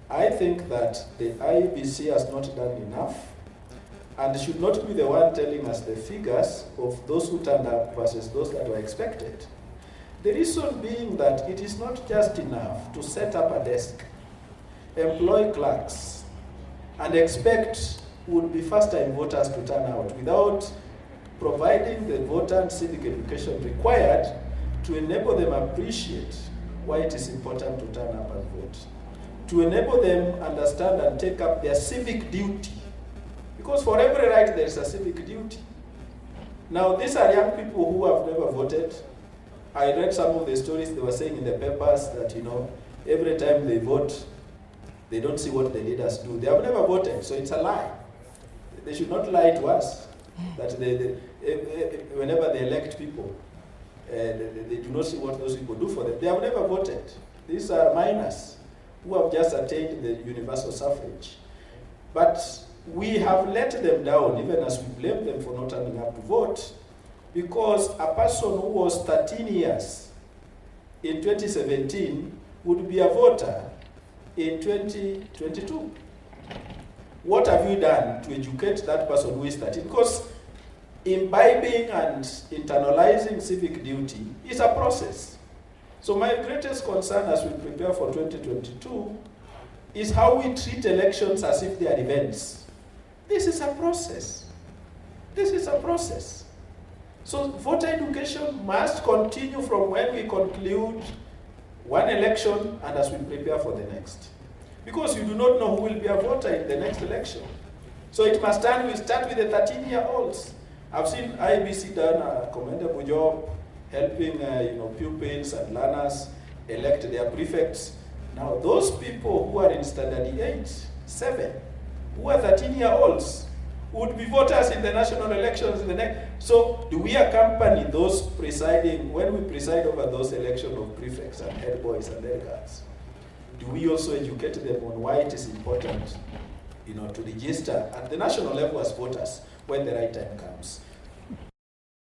I think that the IEBC has not done enough and should not be the one telling us the figures of those who turned up versus those that were expected. The reason being that it is not just enough to set up a desk, employ clerks, and expect would be first-time voters to turn out without providing the voter and civic education required to enable them appreciate why it is important to turn up and vote, to enable them understand and take up their civic duty. Because for every right, there is a civic duty. Now, these are young people who have never voted. I read some of the stories they were saying in the papers that, every time they vote, they don't see what the leaders do. They have never voted, so it's a lie. They should not lie to us that whenever they elect people, they do not see what those people do for them. They have never voted. These are minors who have just attained the universal suffrage. But we have let them down, even as we blame them for not turning up to vote, because a person who was 13 years in 2017 would be a voter in 2022. What have you done to educate that person who is 13? Because imbibing and internalizing civic duty is a process. So my greatest concern as we prepare for 2022 is how we treat elections as if they are events. This is a process. This is a process. So voter education must continue from when we conclude one election and as we prepare for the next. Because you do not know who will be a voter in the next election. So it must start with the 13-year-olds. I've seen IEBC done a commendable job helping pupils and learners elect their prefects. Now those people who are in standard 8, 7, who are 13-year-olds, would be voters in the national elections in the next. So do we accompany those presiding, when we preside over those elections of prefects and head boys and head girls, do we also educate them on why it is important to register at the national level as voters when the right time comes?